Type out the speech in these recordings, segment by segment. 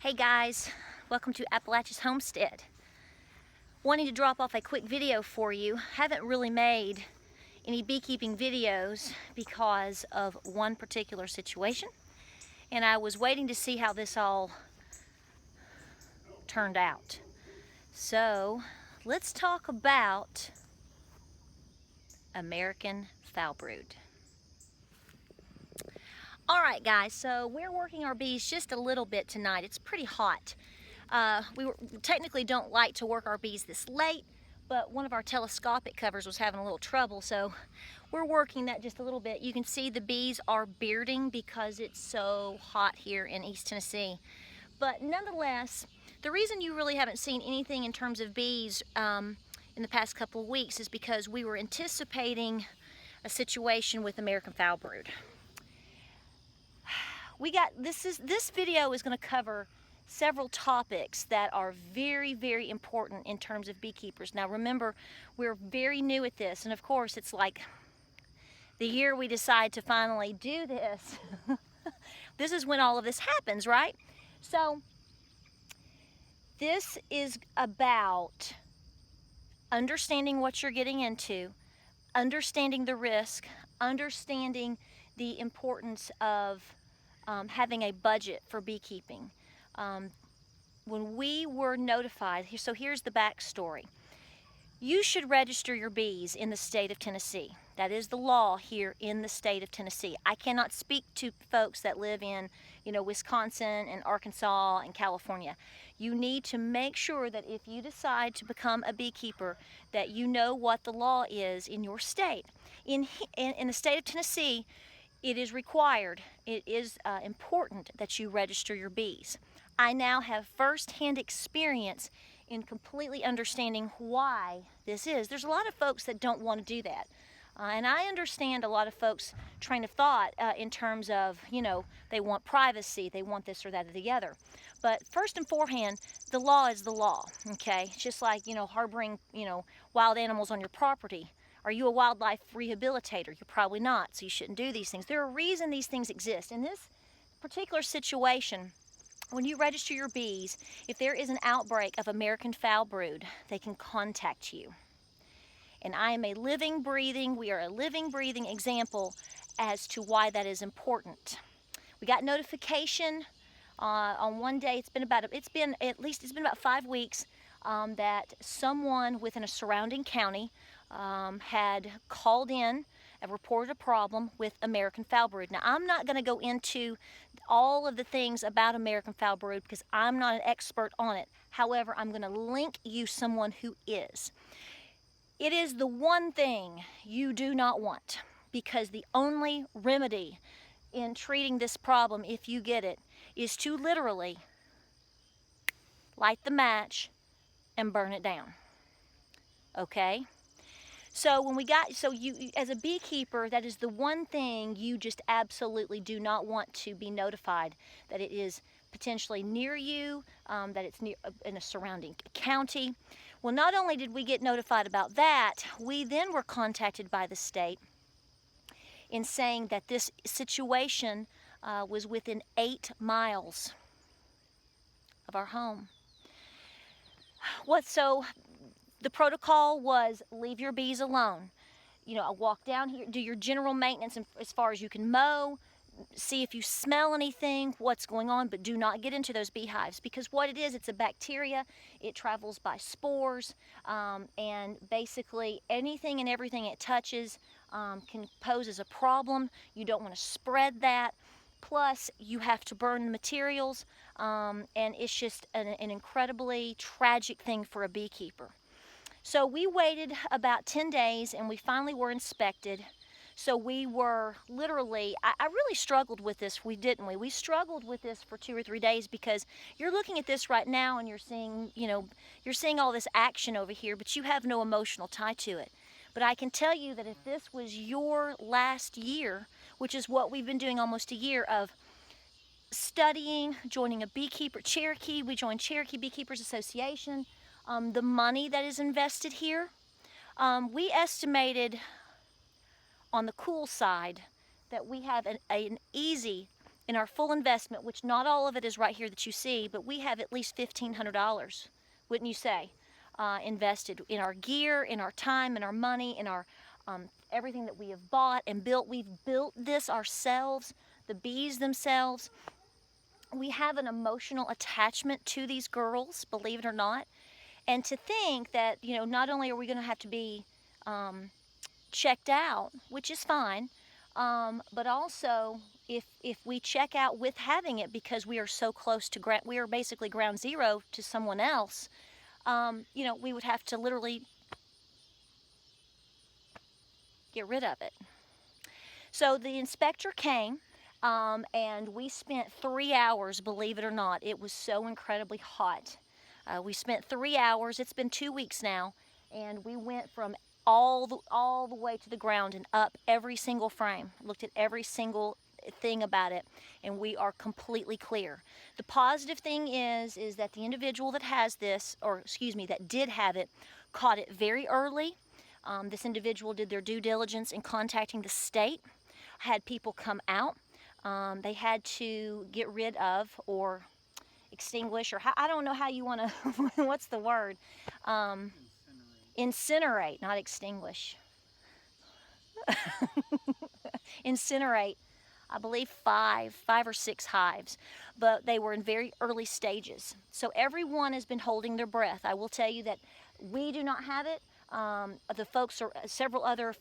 Hey guys, welcome to Appalachia's Homestead. Wanting to drop off a quick video for you. Haven't really made any beekeeping videos because of one particular situation, and I was waiting to see how this all turned out. So let's talk about American Foulbrood. Alright guys, so we're working our bees just a little bit tonight. It's pretty hot. We technically don't like to work our bees this late, but one of our telescopic covers was having a little trouble, so we're working that just a little bit. You can see the bees are bearding because it's so hot here in East Tennessee. But nonetheless, the reason you really haven't seen anything in terms of bees in the past couple of weeks is because we were anticipating a situation with American Foulbrood. This video is going to cover several topics that are very, very important in terms of beekeepers. Now remember, we're very new at this, and of course it's like the year we decide to finally do this. This is when all of this happens, right? So this is about understanding what you're getting into, understanding the risk, understanding the importance of having a budget for beekeeping. When we were notified, so here's the backstory. You should register your bees in the state of Tennessee. That is the law here in the state of Tennessee. I cannot speak to folks that live in, Wisconsin and Arkansas and California. You need to make sure that if you decide to become a beekeeper, that you know what the law is in your state. In the state of Tennessee, it is required, it is important that you register your bees. I now have first-hand experience in completely understanding why this is. There's a lot of folks that don't want to do that. And I understand a lot of folks' train of thought in terms of, they want privacy, they want this or that or the other. But first and forehand, the law is the law, okay? It's just like, harboring, wild animals on your property. Are you a wildlife rehabilitator? You're probably not, so you shouldn't do these things. There are reasons these things exist. In this particular situation, when you register your bees, if there is an outbreak of American Foulbrood, they can contact you. And I am we are a living, breathing example as to why that is important. We got notification on one day, it's been about 5 weeks, that someone within a surrounding county had called in and reported a problem with American Foulbrood. Now, I'm not going to go into all of the things about American Foulbrood because I'm not an expert on it. However, I'm going to link you someone who is. It is the one thing you do not want, because the only remedy in treating this problem, if you get it, is to literally light the match and burn it down. Okay? So you, as a beekeeper, that is the one thing you just absolutely do not want to be notified that it is potentially near you, that it's near in a surrounding county. Well, not only did we get notified about that, we then were contacted by the state in saying that this situation was within 8 miles of our home. The protocol was leave your bees alone. Walk down here, do your general maintenance as far as you can mow, see if you smell anything, what's going on, but do not get into those beehives, because what it is, it's a bacteria. It travels by spores, and basically anything and everything it touches can pose as a problem. You don't want to spread that. Plus, you have to burn the materials, and it's just an incredibly tragic thing for a beekeeper. So we waited about 10 days and we finally were inspected. So we were literally, I really struggled with this, didn't we? We struggled with this for 2 or 3 days, because you're looking at this right now and you're seeing, you're seeing all this action over here, but you have no emotional tie to it. But I can tell you that if this was your last year, which is what we've been doing almost a year of studying, joining a beekeeper, we joined Cherokee Beekeepers Association, the money that is invested here, we estimated on the cool side that we have an easy in our full investment, which not all of it is right here that you see, but we have at least $1,500, wouldn't you say, invested in our gear, in our time, in our money, in our everything that we have bought and built. We've built this ourselves, the bees themselves. We have an emotional attachment to these girls, believe it or not. And to think that, you know, not only are we going to have to be checked out, which is fine, but also if we check out with having it because we are so close to ground, we are basically ground zero to someone else, you know, we would have to literally get rid of it. So the inspector came, and we spent 3 hours, believe it or not. It was so incredibly hot. We spent 3 hours. It's been 2 weeks now, and we went from all the way to the ground and up every single frame. Looked at every single thing about it, and we are completely clear. The positive thing is that the individual that has this, or excuse me, that did have it, caught it very early. This individual did their due diligence in contacting the state, had people come out. They had to get rid of or extinguish, or I don't know how you want to, what's the word? Incinerate, not extinguish. Incinerate, I believe five or six hives, but they were in very early stages. So everyone has been holding their breath. I will tell you that we do not have it. The folks are several other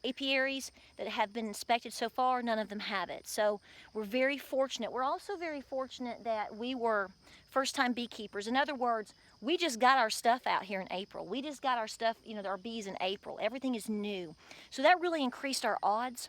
apiaries that have been inspected so far, none of them have it. So we're very fortunate. We're also very fortunate that we were first-time beekeepers. In other words, we just got our stuff out here in April. We just got our stuff, you know, our bees in April. Everything is new. So that really increased our odds.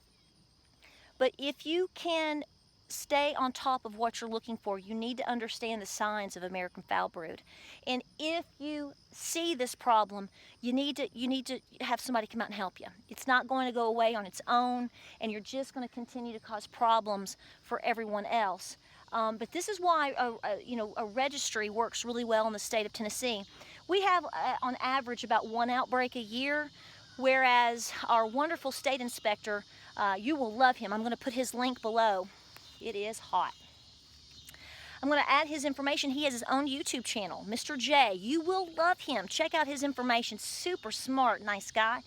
But if you can stay on top of what you're looking for, you need to understand the signs of American Foulbrood. And if you see this problem, you need to have somebody come out and help you. It's not going to go away on its own, and you're just going to continue to cause problems for everyone else. But this is why a registry works really well in the state of Tennessee. We have on average about 1 outbreak a year, whereas our wonderful state inspector, you will love him. I'm going to put his link below. It is hot. I'm going to add his information. He has his own YouTube channel, Mr. J. You will love him. Check out his information. Super smart, nice guy,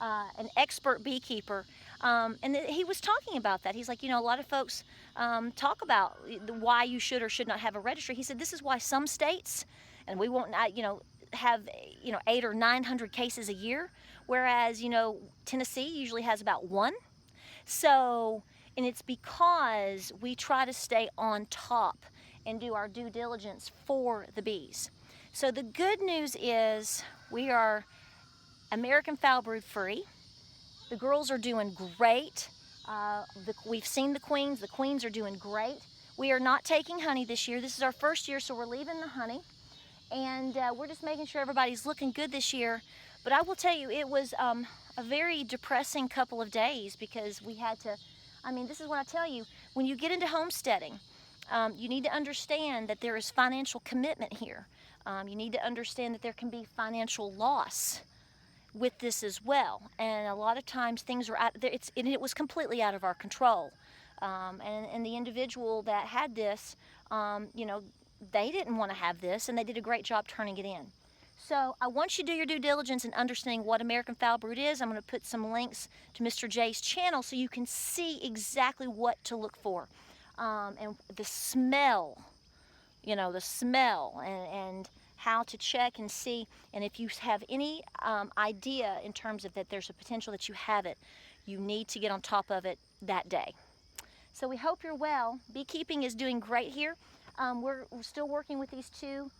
an expert beekeeper. And he was talking about that. He's like, you know, a lot of folks talk about why you should or should not have a registry. He said this is why some states, and we won't, you know, have 800 or 900 cases a year, whereas Tennessee usually has about 1. So. And it's because we try to stay on top and do our due diligence for the bees. So the good news is we are American Foulbrood free. The girls are doing great. We've seen the queens. The queens are doing great. We are not taking honey this year. This is our first year, so we're leaving the honey. And we're just making sure everybody's looking good this year. But I will tell you, it was a very depressing couple of days because we had to, this is what I tell you, when you get into homesteading, you need to understand that there is financial commitment here. You need to understand that there can be financial loss with this as well. And a lot of times things are out there, it was completely out of our control. And the individual that had this, they didn't want to have this, and they did a great job turning it in. So I want you to do your due diligence in understanding what American Foulbrood is. I'm going to put some links to Mr. J's channel so you can see exactly what to look for. And the smell, and how to check and see. And if you have any idea in terms of that there's a potential that you have it, you need to get on top of it that day. So we hope you're well. Beekeeping is doing great here. We're still working with these 2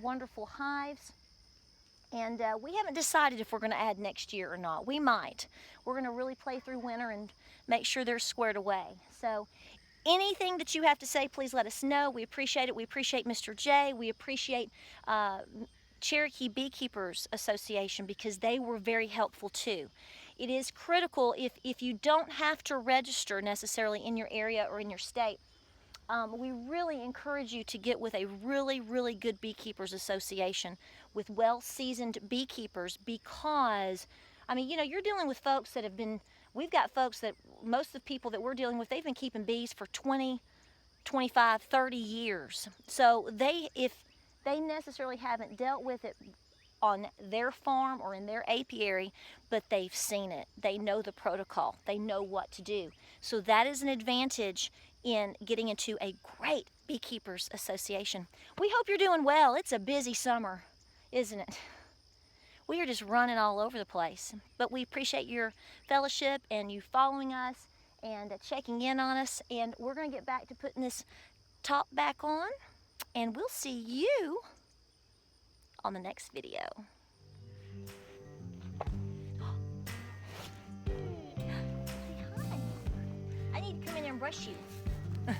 wonderful hives, and we haven't decided if we're going to add next year or not. We might. We're going to really play through winter and make sure they're squared away. So anything that you have to say, please let us know. We appreciate it. We appreciate Mr. J. We appreciate Cherokee Beekeepers Association because they were very helpful too. It is critical if you don't have to register necessarily in your area or in your state. We really encourage you to get with a really, really good beekeepers association with well-seasoned beekeepers because, you're dealing with folks that have been we've got folks that, most of the people that we're dealing with, they've been keeping bees for 20, 25, 30 years. So if they necessarily haven't dealt with it on their farm or in their apiary, but they've seen it. They know the protocol. They know what to do. So that is an advantage in getting into a great beekeepers association. We hope you're doing well. It's a busy summer, isn't it? We are just running all over the place, but we appreciate your fellowship and you following us and checking in on us, and we're going to get back to putting this top back on, and we'll see you on the next video. Say hi. I need to come in there and brush you.